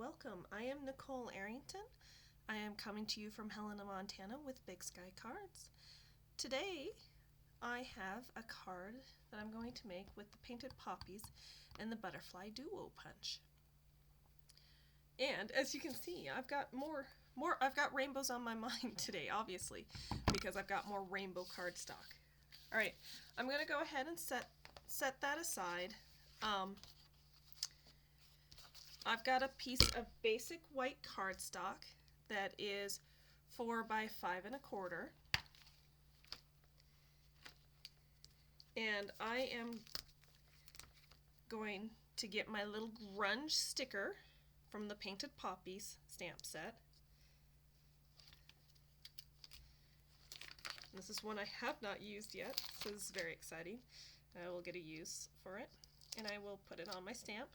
welcome. I am Nicole Arrington. I am coming to you from Helena, Montana with Big Sky Cards. Today I have a card that I'm going to make with the painted poppies and the butterfly duo punch. And as you can see, I've got I've got rainbows on my mind today, obviously, because I've got more rainbow cardstock. All right, I'm going to go ahead and set that aside. I've got a piece of basic white cardstock that is 4 by 5 1/4, and I am going to get my little grunge sticker from the Painted Poppies stamp set. This is one I have not used yet, so this is very exciting. I will get a use for it, and I will put it on my stamp.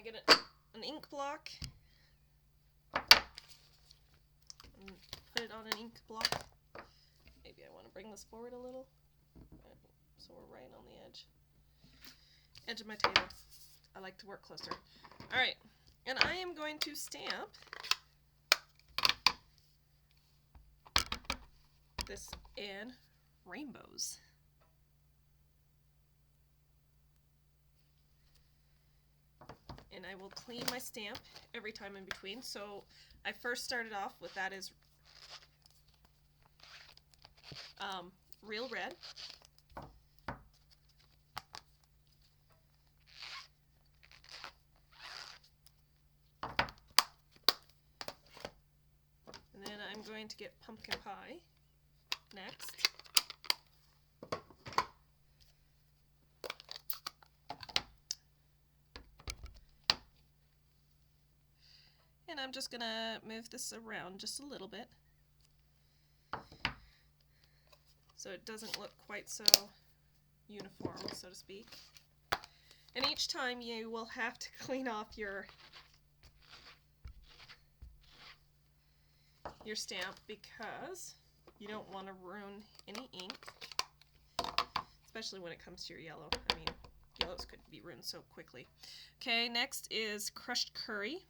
Get an ink block and put it on an ink block. Maybe I want to bring this forward a little so we're right on the edge of my table. I like to work closer. Alright, and I am going to stamp this in rainbows. And I will clean my stamp every time in between. So I first started off with that is real red. And then I'm going to get pumpkin pie next. And I'm just going to move this around just a little bit so it doesn't look quite so uniform, so to speak. And each time you will have to clean off your stamp because you don't want to ruin any ink, especially when it comes to your yellow. I mean, yellows could be ruined so quickly. Okay, next is crushed curry.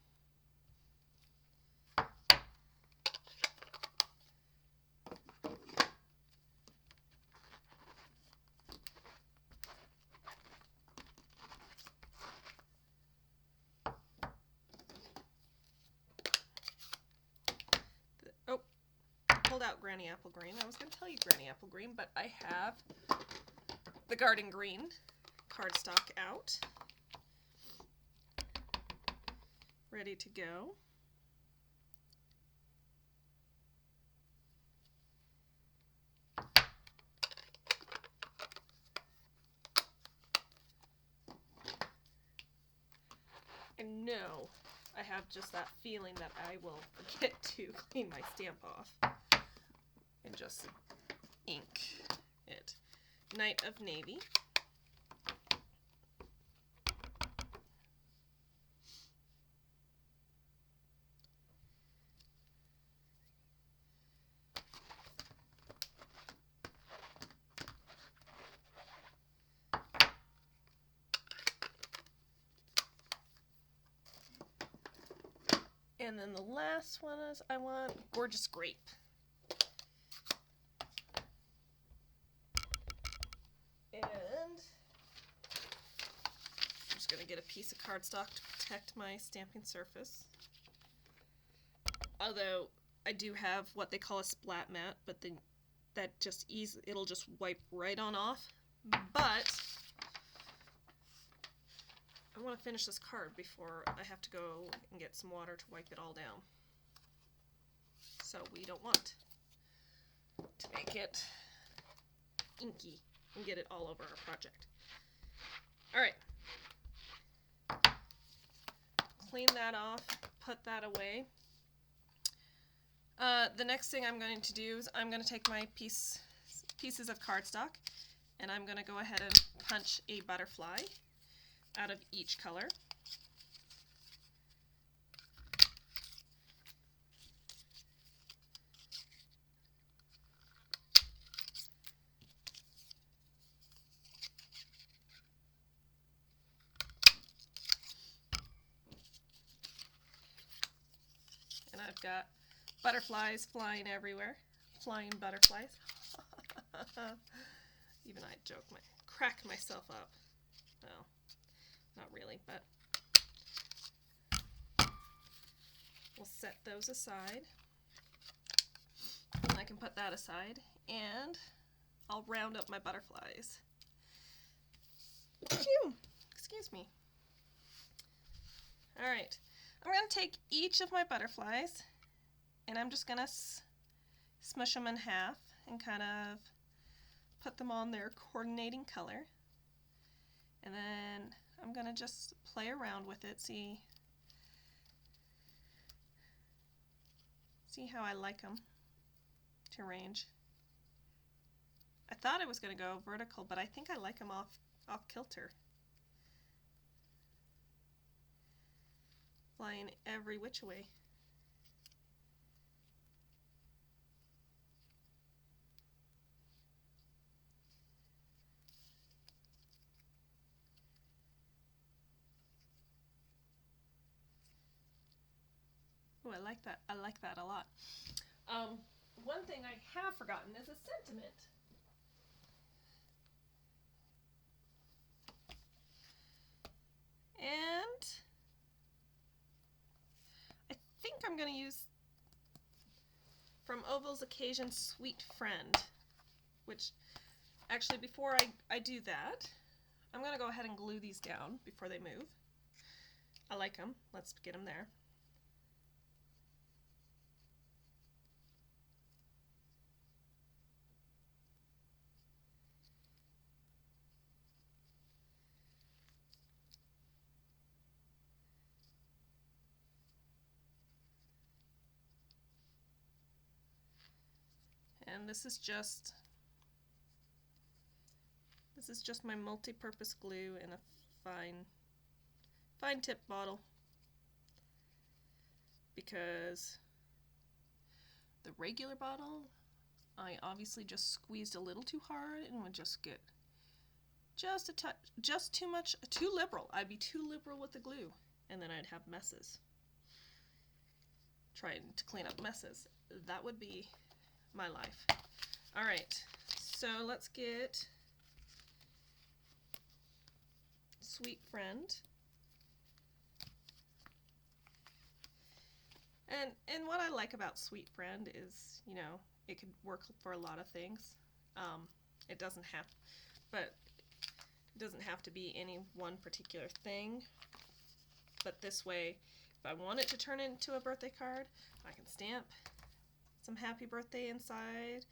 Out Granny Apple Green. I was going to tell you Granny Apple Green, but I have the Garden Green cardstock out, ready to go. And no, I have just that feeling that I will forget to clean my stamp off. And just ink it. Night of Navy. And then the last one is I want Gorgeous Grape. And I'm just going to get a piece of cardstock to protect my stamping surface. Although I do have what they call a splat mat, but then that it'll just wipe right on off. But I want to finish this card before I have to go and get some water to wipe it all down. So we don't want to make it inky and get it all over our project. Alright. Clean that off, put that away. The next thing I'm going to do is I'm going to take my pieces of cardstock and I'm going to go ahead and punch a butterfly out of each color. And I've got butterflies flying everywhere. Flying butterflies. Even I crack myself up. Well, not really, but we'll set those aside. And I can put that aside, and I'll round up my butterflies. Phew! Excuse me. Alright, I'm going to take each of my butterflies, and I'm just going to smush them in half and kind of put them on their coordinating color. And then I'm going to just play around with it, see how I like them to arrange. I thought I was going to go vertical, but I think I like them off kilter. Flying every which way. Oh, I like that. I like that a lot. One thing I have forgotten is a sentiment. And I think I'm going to use from Oval's Occasion Sweet Friend, which actually before I do that, I'm going to go ahead and glue these down before they move. I like them. Let's get them there. And this is just my multi-purpose glue in a fine tip bottle, because the regular bottle I obviously just squeezed a little too hard and would just get just a touch, just too much, too liberal. I'd be too liberal with the glue, and then I'd have messes. Trying to clean up messes. That would be my life. Alright, so let's get Sweet Friend. And what I like about Sweet Friend is, you know, it could work for a lot of things. It doesn't have to be any one particular thing. But this way, if I want it to turn into a birthday card, I can stamp some happy birthday inside,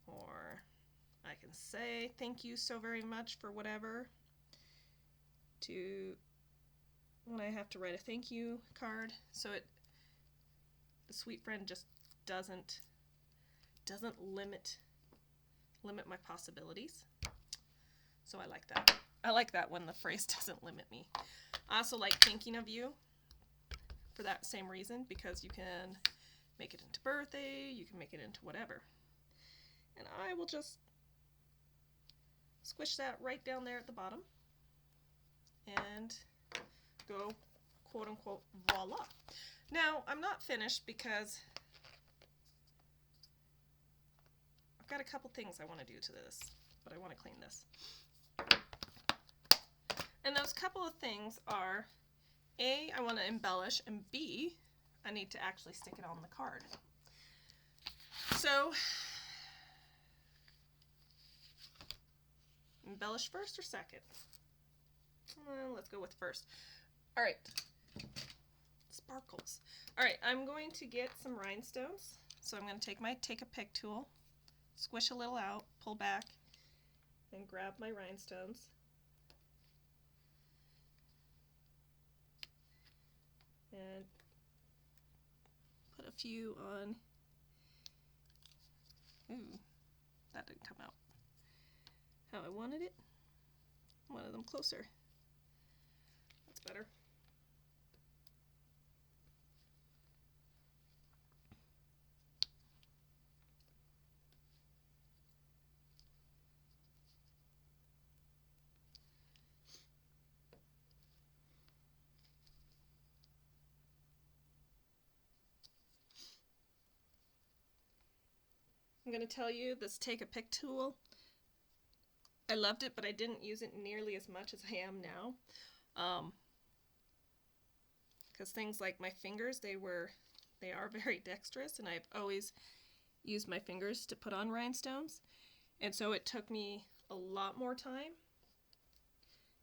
or I can say thank you so very much for whatever, when I have to write a thank you card. So the Sweet Friend just doesn't limit my possibilities. So I like that. I like that when the phrase doesn't limit me. I also like thinking of you for that same reason, because you can make it into birthday, you can make it into whatever. And I will just squish that right down there at the bottom and go quote unquote voila. Now I'm not finished because I've got a couple things I want to do to this, but I want to clean this. And those couple of things are, A, I want to embellish, and B, I need to actually stick it on the card. So, embellish first or second? Let's go with first. Alright, sparkles. Alright, I'm going to get some rhinestones. So I'm going to take a pick tool, squish a little out, pull back, and grab my rhinestones. And put a few on. Ooh, that didn't come out how I wanted it. One of them closer. better. I'm going to tell you, this Take a Pick tool, I loved it, but I didn't use it nearly as much as I am now. Because things like my fingers, they are very dexterous, and I've always used my fingers to put on rhinestones. And so it took me a lot more time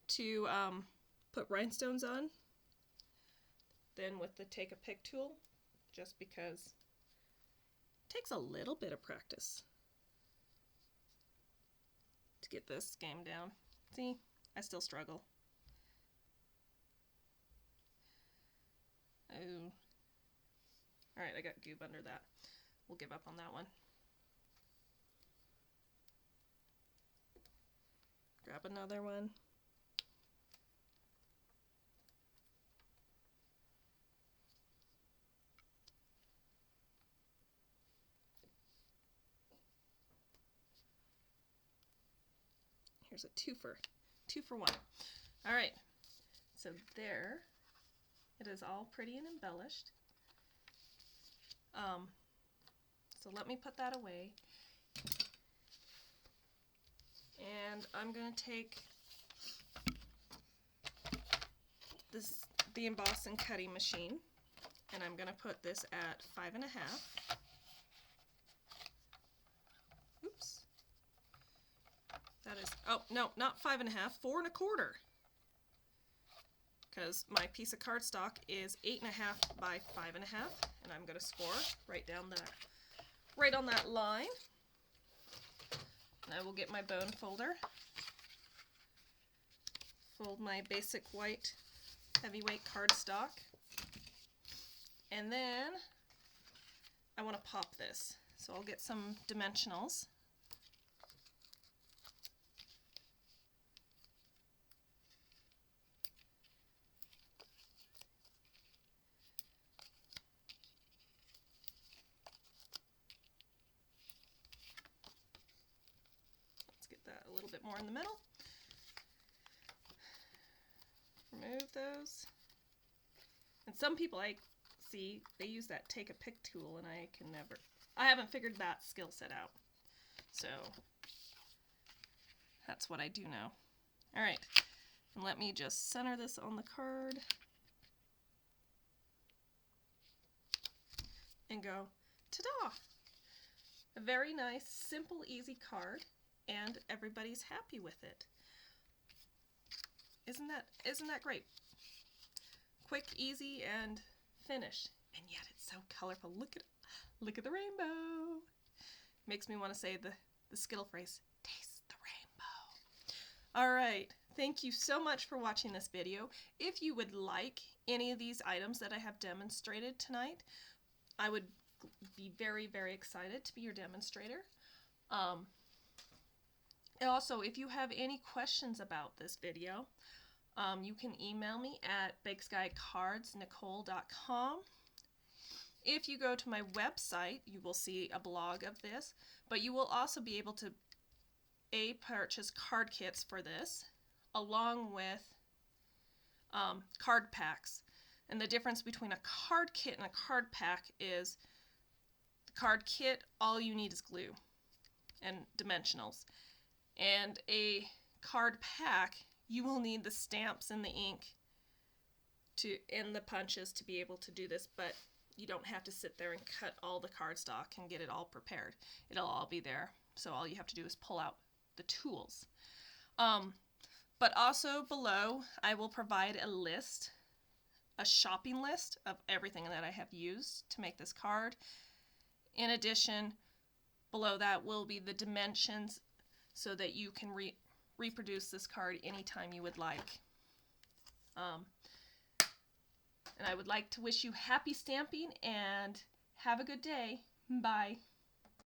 to put rhinestones on than with the Take a Pick tool, just because takes a little bit of practice to get this game down. See, I still struggle. Oh. Alright, I got goob under that. We'll give up on that one. Grab another one. Here's a twofer. 2-for-1. Alright, so there it is, all pretty and embellished. So let me put that away. And I'm going to take the emboss and cutting machine, and I'm going to put this at 5.5. Oops. That is, oh no, not 5.5, 4.25. Because my piece of cardstock is 8.5 by 5.5, and I'm going to score right on that line. And I will get my bone folder, fold my basic white heavyweight cardstock, and then I want to pop this. So I'll get some dimensionals. A little bit more in the middle. Remove those. And some people I see, they use that Take a Pick tool, and I haven't figured that skill set out. So that's what I do know. Alright, and let me just center this on the card and go, ta-da! A very nice, simple, easy card. And everybody's happy with it. Isn't that great? Quick, easy, and finished. And yet it's so colorful. Look at the rainbow. Makes me want to say the Skittle phrase, taste the rainbow. Alright, thank you so much for watching this video. If you would like any of these items that I have demonstrated tonight, I would be very, very excited to be your demonstrator. Also, if you have any questions about this video, you can email me at bigskycardsnicole.com. If you go to my website, you will see a blog of this, but you will also be able to purchase card kits for this, along with card packs. And the difference between a card kit and a card pack is the card kit, all you need is glue and dimensionals. And a card pack, you will need the stamps and the ink and the punches to be able to do this, but you don't have to sit there and cut all the cardstock and get it all prepared. It'll all be there, so all you have to do is pull out the tools. But also below, I will provide a shopping list of everything that I have used to make this card. In addition, below that will be the dimensions, so that you can reproduce this card anytime you would like. And I would like to wish you happy stamping and have a good day. Bye.